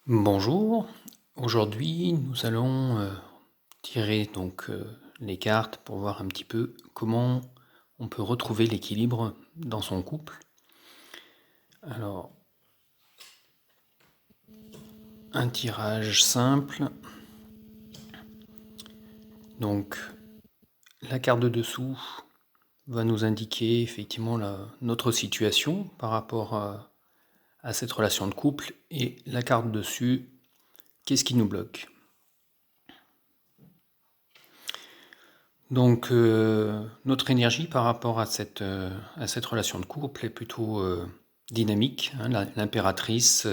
Bonjour, aujourd'hui nous allons tirer les cartes pour voir un petit peu comment on peut retrouver l'équilibre dans son couple. Alors, un tirage simple. Donc, la carte de dessous va nous indiquer effectivement notre situation par rapport à cette relation de couple, et la carte dessus, qu'est-ce qui nous bloque. Donc, notre énergie par rapport à cette relation de couple est plutôt dynamique. L'impératrice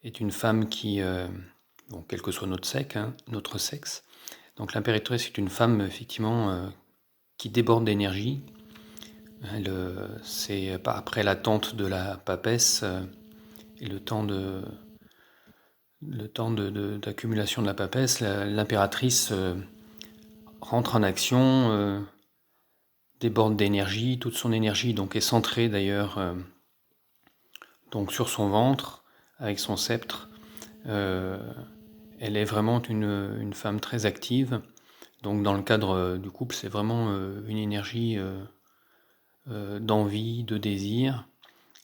est une femme qui, quel que soit notre sexe, donc l'impératrice est une femme effectivement qui déborde d'énergie. C'est après l'attente de la papesse et le temps d'accumulation de la papesse, l'impératrice rentre en action, déborde d'énergie, toute son énergie donc est centrée d'ailleurs donc sur son ventre avec son sceptre. Elle est vraiment une femme très active. Donc dans le cadre du couple, c'est vraiment une énergie d'envie, de désir.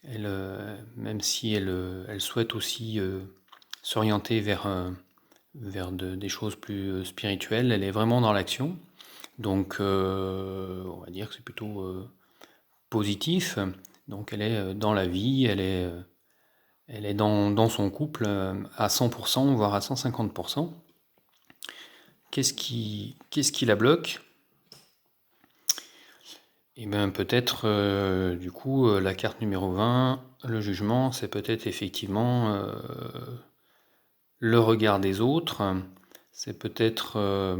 Même si elle souhaite aussi s'orienter vers des choses plus spirituelles, elle est vraiment dans l'action. Donc on va dire que c'est plutôt positif. Donc elle est dans la vie, elle est dans son couple à 100%, voire à 150%. Qu'est-ce qui la bloque? Eh bien peut-être du coup la carte numéro 20, le jugement, c'est peut-être effectivement le regard des autres, c'est peut-être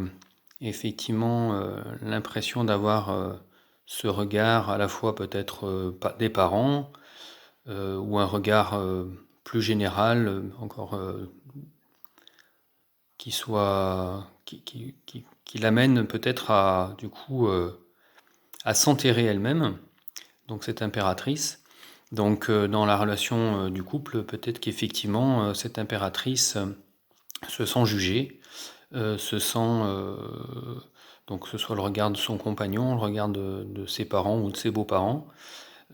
effectivement l'impression d'avoir ce regard à la fois peut-être des parents, ou un regard plus général, encore qui l'amène peut-être à du coup à s'enterrer elle-même, donc cette impératrice. Donc dans la relation du couple, peut-être qu'effectivement cette impératrice se sent jugée, se sent donc que ce soit le regard de son compagnon, le regard de ses parents ou de ses beaux-parents.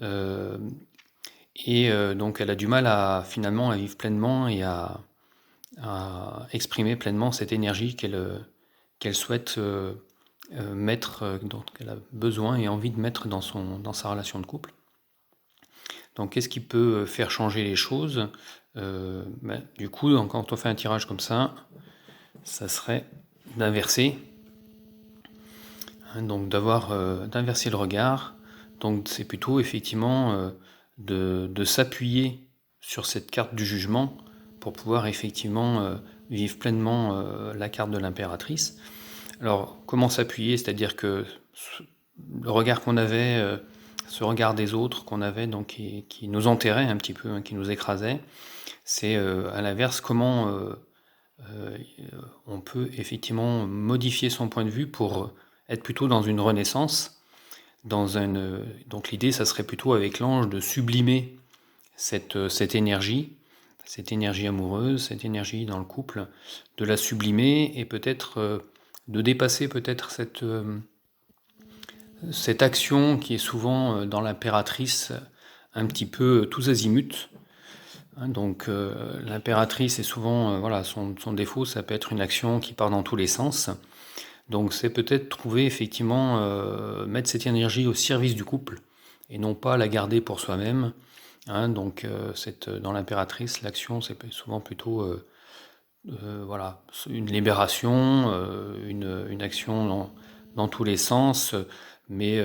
Donc elle a du mal à finalement à vivre pleinement et à exprimer pleinement cette énergie qu'elle souhaite mettre, dont elle a besoin et envie de mettre dans sa relation de couple. Donc qu'est-ce qui peut faire changer les choses? Du coup, quand on fait un tirage comme ça serait d'inverser, donc d'inverser le regard. Donc c'est plutôt effectivement de s'appuyer sur cette carte du jugement pour pouvoir effectivement vivre pleinement la carte de l'impératrice. Alors comment s'appuyer? C'est-à-dire que le regard qu'on avait, ce regard des autres qu'on avait, donc qui nous enterrait un petit peu, qui nous écrasait, c'est à l'inverse comment on peut effectivement modifier son point de vue pour être plutôt dans une renaissance. Donc l'idée, ça serait plutôt avec l'ange de sublimer cette énergie amoureuse, cette énergie dans le couple, de la sublimer et peut-être de dépasser peut-être cette action qui est souvent dans l'impératrice un petit peu tous azimuts. Donc l'impératrice est souvent, son défaut, ça peut être une action qui part dans tous les sens. Donc c'est peut-être trouver effectivement, mettre cette énergie au service du couple et non pas la garder pour soi-même. Donc dans l'impératrice, l'action c'est souvent plutôt une libération, une action dans tous les sens, mais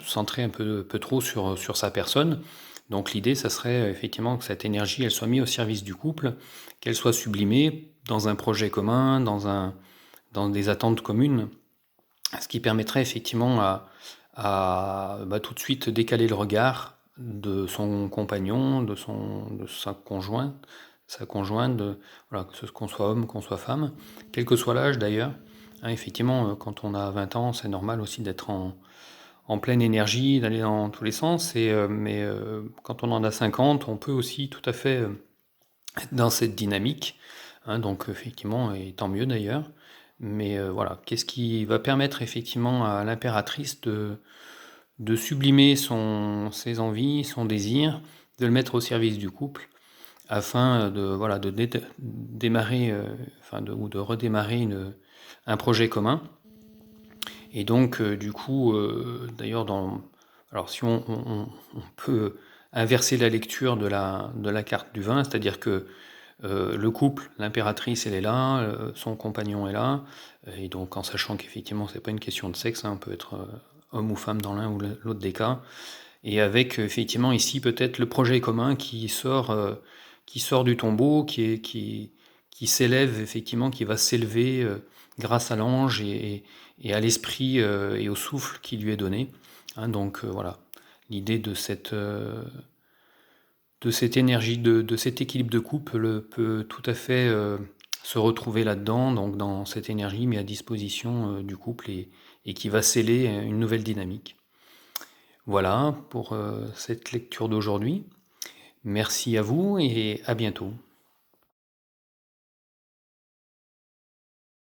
centrée un peu trop sur sa personne. Donc l'idée, ça serait effectivement que cette énergie, elle soit mise au service du couple, qu'elle soit sublimée dans un projet commun, dans des attentes communes, ce qui permettrait effectivement à tout de suite décaler le regard de son compagnon, de sa conjointe, qu'on soit homme, qu'on soit femme, quel que soit l'âge d'ailleurs. Effectivement, quand on a 20 ans, c'est normal aussi d'être en pleine énergie, d'aller dans tous les sens, mais quand on en a 50, on peut aussi tout à fait dans cette dynamique, hein, donc effectivement, et tant mieux d'ailleurs. Mais voilà, qu'est-ce qui va permettre effectivement à l'impératrice de sublimer ses envies, son désir, de le mettre au service du couple, afin de, voilà, de démarrer, ou de redémarrer un projet commun. Et donc, du coup, d'ailleurs, alors si on peut inverser la lecture de la carte du vin, c'est-à-dire que le couple, l'impératrice, elle est là, son compagnon est là, et donc en sachant qu'effectivement, c'est pas une question de sexe, hein, on peut être homme ou femme dans l'un ou l'autre des cas, et avec effectivement ici peut-être le projet commun qui sort du tombeau, qui s'élève effectivement, qui va s'élever grâce à l'ange et à l'esprit et au souffle qui lui est donné. Hein, donc voilà, l'idée de cette énergie, de cet équilibre de couple peut tout à fait se retrouver là-dedans, donc dans cette énergie mise à disposition du couple et qui va sceller une nouvelle dynamique. Voilà pour cette lecture d'aujourd'hui. Merci à vous et à bientôt.